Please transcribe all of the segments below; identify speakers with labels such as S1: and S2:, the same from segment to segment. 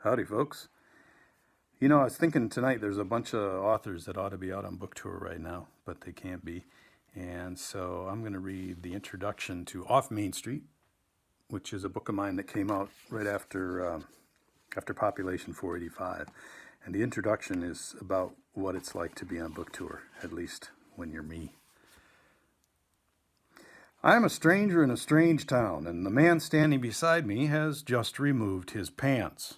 S1: Howdy, folks. You know, I was thinking tonight there's a bunch of authors that ought to be out on book tour right now, but they can't be. And so I'm going to read the introduction to Off Main Street, which is a book of mine that came out right after Population 485. And the introduction is about what it's like to be on book tour, at least when you're me. I am a stranger in a strange town, and the man standing beside me has just removed his pants.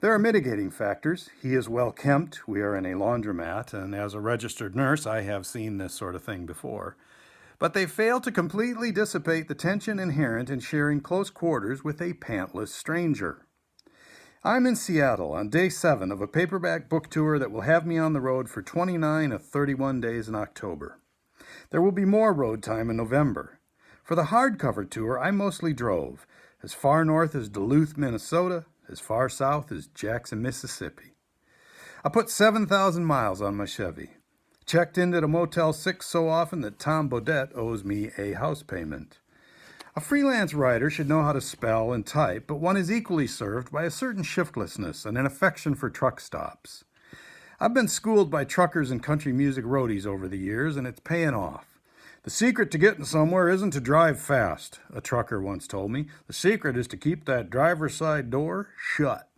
S1: There are mitigating factors. He is well kempt. We are in a laundromat, and as a registered nurse, I have seen this sort of thing before. But they fail to completely dissipate the tension inherent in sharing close quarters with a pantless stranger. I'm in Seattle on day 7 of a paperback book tour that will have me on the road for 29 of 31 days in October. There will be more road time in November. For the hardcover tour, I mostly drove, as far north as Duluth, Minnesota, as far south as Jackson, Mississippi. I put 7,000 miles on my Chevy. Checked in at a Motel 6 so often that Tom Bodette owes me a house payment. A freelance writer should know how to spell and type, but one is equally served by a certain shiftlessness and an affection for truck stops. I've been schooled by truckers and country music roadies over the years, and it's paying off. The secret to getting somewhere isn't to drive fast, a trucker once told me. The secret is to keep that driver's side door shut.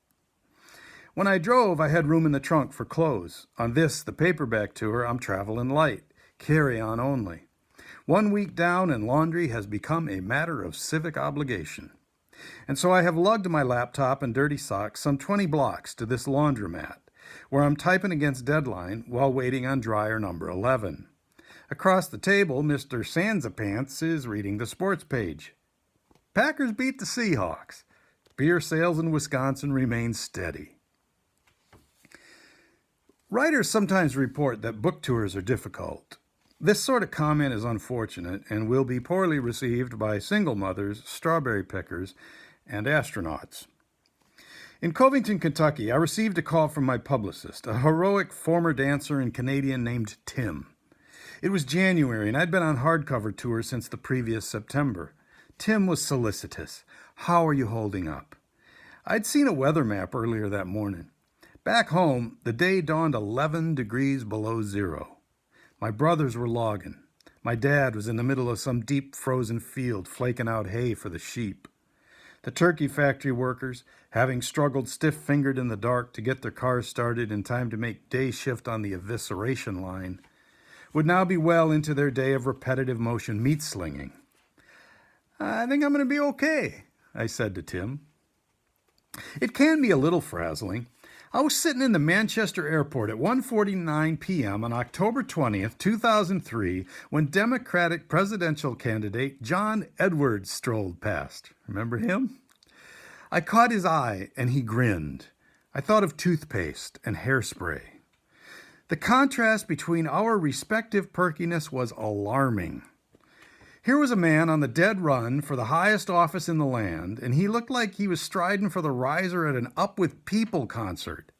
S1: When I drove, I had room in the trunk for clothes. On this, the paperback tour, I'm traveling light, carry-on only. 1 week down and laundry has become a matter of civic obligation. And so I have lugged my laptop and dirty socks some 20 blocks to this laundromat, where I'm typing against deadline while waiting on dryer number 11. Across the table, Mr. Sanzapants is reading the sports page. Packers beat the Seahawks. Beer sales in Wisconsin remain steady. Writers sometimes report that book tours are difficult. This sort of comment is unfortunate and will be poorly received by single mothers, strawberry pickers, and astronauts. In Covington, Kentucky, I received a call from my publicist, a heroic former dancer and Canadian named Tim. It was January, and I'd been on hardcover tour since the previous September. Tim was solicitous. How are you holding up? I'd seen a weather map earlier that morning. Back home, the day dawned 11 degrees below zero. My brothers were logging. My dad was in the middle of some deep frozen field flaking out hay for the sheep. The turkey factory workers, having struggled stiff-fingered in the dark to get their cars started in time to make day shift on the evisceration line, would now be well into their day of repetitive motion meat slinging. I think I'm going to be okay, I said to Tim. It can be a little frazzling. I was sitting in the Manchester airport at 1:49 p.m. on October 20th, 2003, when Democratic presidential candidate John Edwards strolled past. Remember him? I caught his eye, and he grinned. I thought of toothpaste and hairspray. The contrast between our respective perkiness was alarming. Here was a man on the dead run for the highest office in the land, and he looked like he was striding for the riser at an Up With People concert.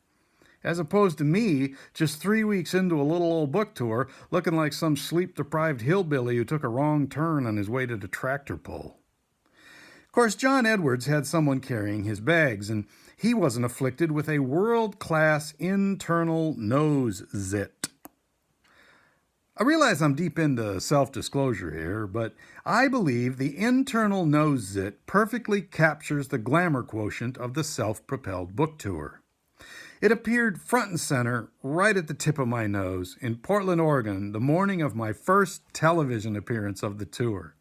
S1: As opposed to me, just 3 weeks into a little old book tour, looking like some sleep-deprived hillbilly who took a wrong turn on his way to the tractor pull. Of course, John Edwards had someone carrying his bags, and he wasn't afflicted with a world-class internal nose zit. I realize I'm deep into self-disclosure here, but I believe the internal nose zit perfectly captures the glamour quotient of the self-propelled book tour. It appeared front and center, right at the tip of my nose, in Portland, Oregon, the morning of my first television appearance of the tour.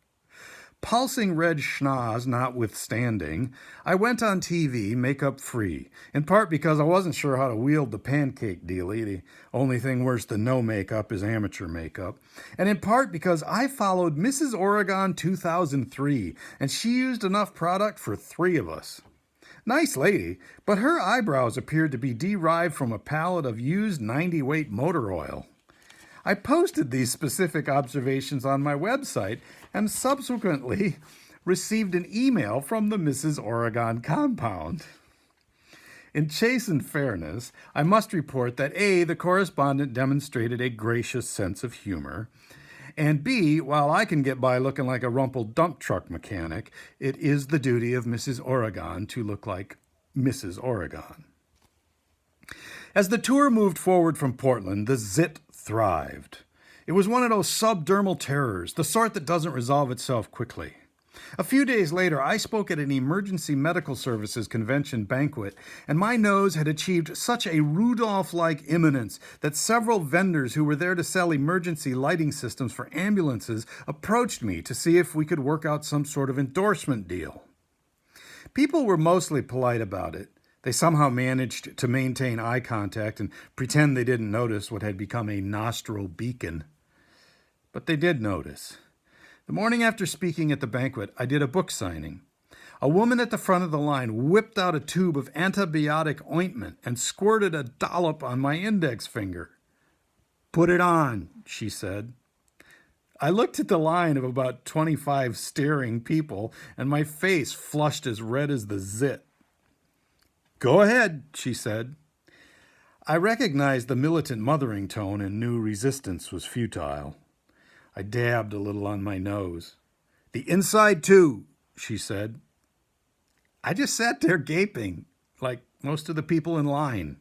S1: Pulsing red schnoz notwithstanding, I went on TV makeup free, in part because I wasn't sure how to wield the pancake dealie, the only thing worse than no makeup is amateur makeup, and in part because I followed Mrs. Oregon 2003, and she used enough product for 3 of us. Nice lady, but her eyebrows appeared to be derived from a pallet of used 90-weight motor oil. I posted these specific observations on my website and subsequently received an email from the Mrs. Oregon compound. In chastened fairness, I must report that A, the correspondent demonstrated a gracious sense of humor, and B, while I can get by looking like a rumpled dump truck mechanic, it is the duty of Mrs. Oregon to look like Mrs. Oregon. As the tour moved forward from Portland, the zit thrived. It was one of those subdermal terrors, the sort that doesn't resolve itself quickly. A few days later, I spoke at an emergency medical services convention banquet, and my nose had achieved such a Rudolph-like imminence that several vendors who were there to sell emergency lighting systems for ambulances approached me to see if we could work out some sort of endorsement deal. People were mostly polite about it. They somehow managed to maintain eye contact and pretend they didn't notice what had become a nostril beacon. But they did notice. The morning after speaking at the banquet, I did a book signing. A woman at the front of the line whipped out a tube of antibiotic ointment and squirted a dollop on my index finger. "Put it on," she said. I looked at the line of about 25 staring people, and my face flushed as red as the zit. "Go ahead," she said. I recognized the militant mothering tone and knew resistance was futile. I dabbed a little on my nose. "The inside too," she said. I just sat there gaping, like most of the people in line.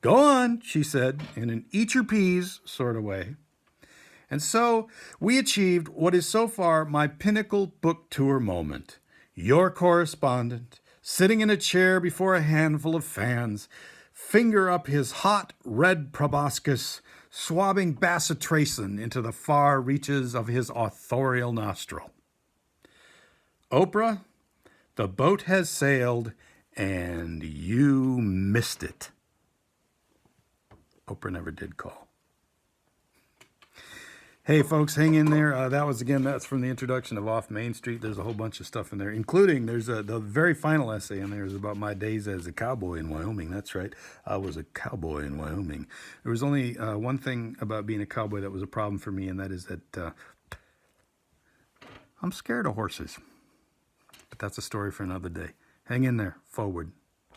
S1: "Go on," she said, in an eat your peas sort of way. And so we achieved what is so far my pinnacle book tour moment. Your correspondent, sitting in a chair before a handful of fans, finger up his hot red proboscis, swabbing bacitracin into the far reaches of his authorial nostril. Oprah, the boat has sailed, and you missed it. Oprah never did call. Hey, folks, hang in there. That's from the introduction of Off Main Street. There's a whole bunch of stuff in there, including the very final essay in there is about my days as a cowboy in Wyoming. That's right. I was a cowboy in Wyoming. There was only one thing about being a cowboy that was a problem for me, and that is that I'm scared of horses. But that's a story for another day. Hang in there. Forward.